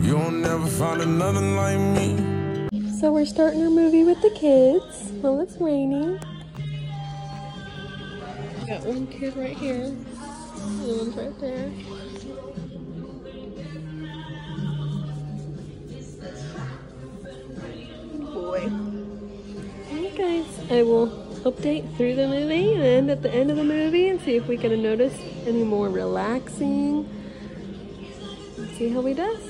You'll never find another like me. So we're starting our movie with the kids. Well, it's raining. Got one kid right here. The one's right there. Boy. Alright guys, I will update through the movie and at the end of the movie and see if we can notice any more relaxing. Let's see how he does.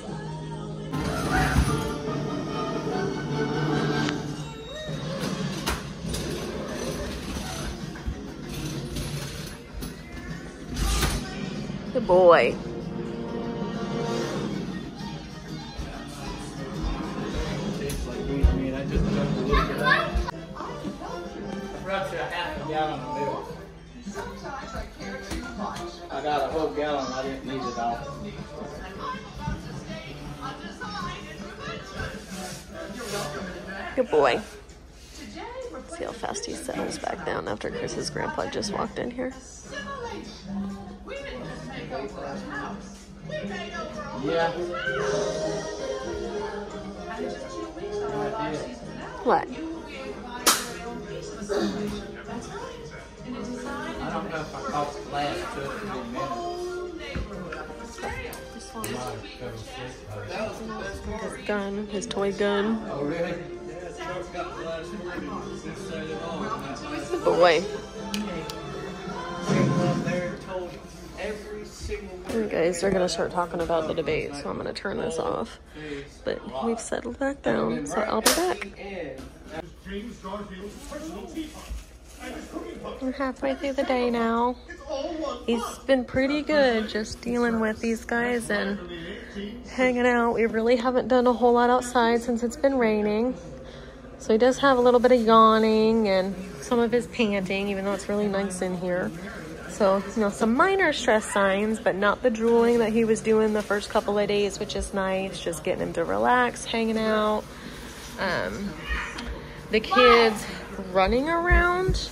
Good boy. I got a whole gallon, I didn't need it all. Good boy. See how fast he settles back down after Chris's grandpa just walked in here. Yeah. What? I don't know if I caught the last 2 or 3 minutes. His gun, his toy gun. Oh, really? Good boy. You guys are gonna start talking about the debate, so I'm gonna turn this off. But we've settled back down, so I'll be back. We're halfway through the day now. He's been pretty good just dealing with these guys and hanging out. We really haven't done a whole lot outside since it's been raining. So he does have a little bit of yawning and some of his panting, even though it's really nice in here. So, you know, some minor stress signs, but not the drooling that he was doing the first couple of days, which is nice. Just getting him to relax, hanging out. The kids running around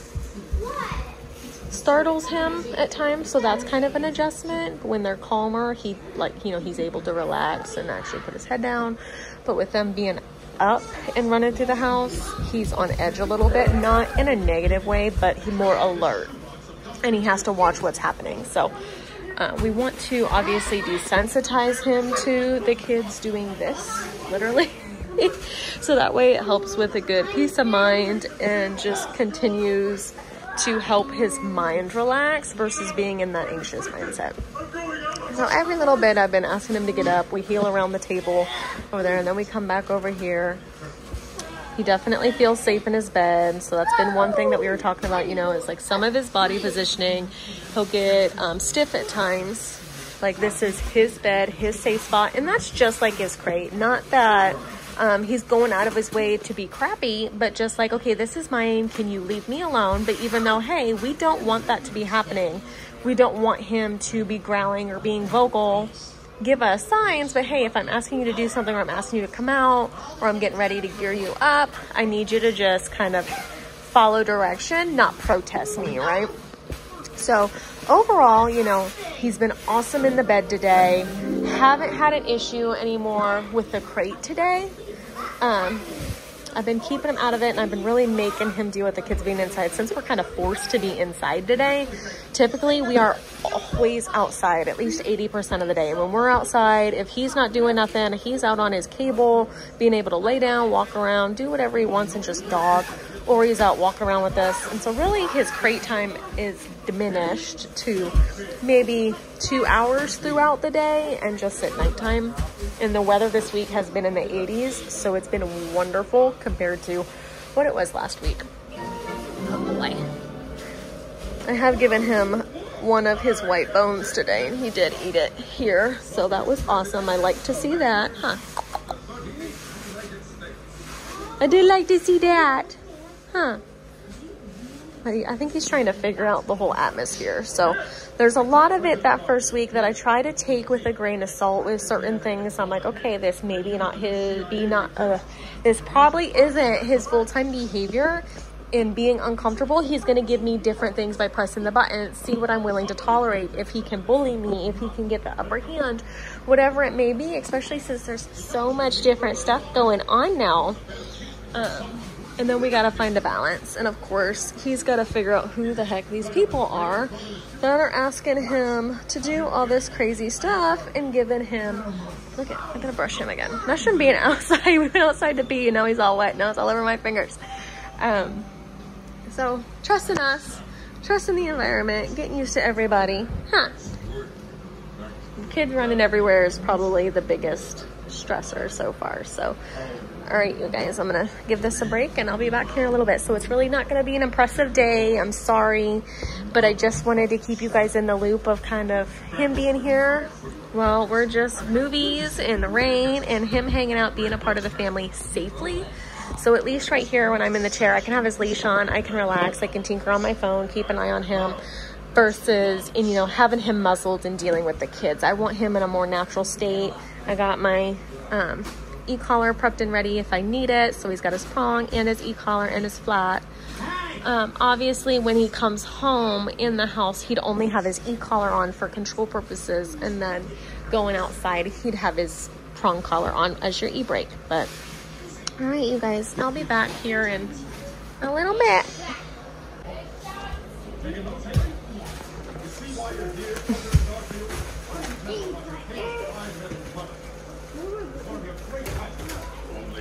startles him at times, so that's kind of an adjustment. When they're calmer, he, like, you know, he's able to relax and actually put his head down. But with them being up and running through the house, he's on edge a little bit, not in a negative way, but he's more alert and he has to watch what's happening. So we want to obviously desensitize him to the kids doing this, literally. So that way it helps with a good peace of mind and just continues to help his mind relax versus being in that anxious mindset. So every little bit I've been asking him to get up. We heel around the table over there and then we come back over here. He definitely feels safe in his bed. So that's been one thing that we were talking about, you know, is like some of his body positioning. He'll get stiff at times. Like this is his bed, his safe spot. And that's just like his crate. Not that he's going out of his way to be crappy, but just like, okay, this is mine. Can you leave me alone? But even though, hey, we don't want that to be happening. We don't want him to be growling or being vocal. Give us signs, but hey, if I'm asking you to do something or I'm asking you to come out or I'm getting ready to gear you up, I need you to just kind of follow direction, not protest me, right? So overall, you know, he's been awesome in the bed today. Haven't had an issue anymore with the crate today. I've been keeping him out of it and I've been really making him deal with the kids being inside since we're kind of forced to be inside today. Typically we are always outside at least 80% of the day. When we're outside, if he's not doing nothing, he's out on his cable, being able to lay down, walk around, do whatever he wants and just dog, or he's out walking around with us. And so really his crate time is diminished to maybe 2 hours throughout the day and just at nighttime. And the weather this week has been in the 80s, so it's been wonderful compared to what it was last week. Oh boy. I have given him one of his white bones today, and he did eat it here, so that was awesome. I like to see that, huh? I did like to see that, huh? I think he's trying to figure out the whole atmosphere. So there's a lot of it that first week that I try to take with a grain of salt with certain things. I'm like, okay, this maybe not his, this probably isn't his full-time behavior. In being uncomfortable, he's going to give me different things by pressing the button, see what I'm willing to tolerate. If he can bully me, if he can get the upper hand, whatever it may be, especially since there's so much different stuff going on now. And then we got to find a balance. And of course, he's got to figure out who the heck these people are that are asking him to do all this crazy stuff and giving him, look at, I'm going to brush him again. Not from being outside. We went outside to pee and now he's all wet. Now it's all over my fingers. So trust in us, trust in the environment, getting used to everybody. Kids running everywhere is probably the biggest stressor so far. So all right, you guys, I'm gonna give this a break and I'll be back here in a little bit. So it's really not gonna be an impressive day. I'm sorry, but I just wanted to keep you guys in the loop of kind of him being here. Well, we're just movies in the rain and him hanging out, being a part of the family safely. So at least right here when I'm in the chair, I can have his leash on, I can relax, I can tinker on my phone, keep an eye on him, versus, and, you know, having him muzzled and dealing with the kids. I want him in a more natural state. I got my e-collar prepped and ready if I need it. So he's got his prong and his e-collar and his flat. Obviously, when he comes home in the house, he'd only have his e-collar on for control purposes. And then going outside, he'd have his prong collar on as your e-brake. But all right, you guys, I'll be back here in a little bit.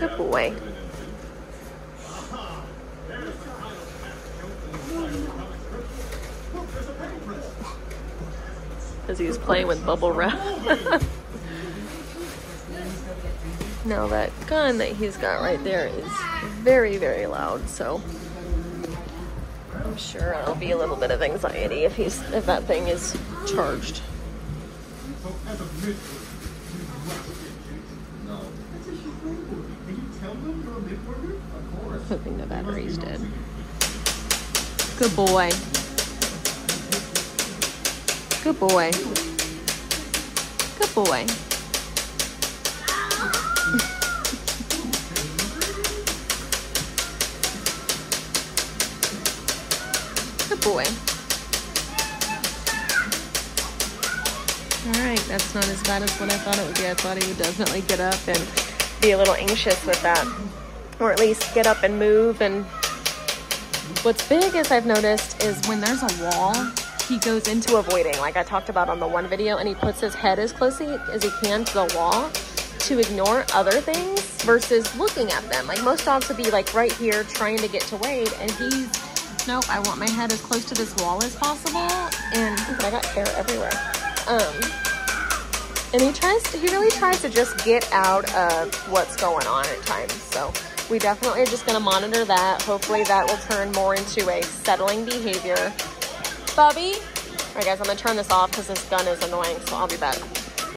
Good boy. As he was playing with bubble wrap. Now that gun that he's got right there is very, very loud, so I'm sure it'll be a little bit of anxiety if that thing is charged. Hoping the battery's dead. Good boy. Good boy. Good boy. Good boy. All right, that's not as bad as what I thought it would be. I thought he would definitely get up and be a little anxious with that. Or at least get up and move. And what's big, as I've noticed, is when there's a wall, he goes into avoiding, like I talked about on the one video, and he puts his head as close as he can to the wall to ignore other things versus looking at them. Like most dogs would be like right here trying to get to Wade, and he's, nope, I want my head as close to this wall as possible. And I got hair everywhere. And he really tries to just get out of what's going on at times. So we definitely are just going to monitor that. Hopefully that will turn more into a settling behavior. Bubby? All right, guys, I'm going to turn this off because this gun is annoying, so I'll be back.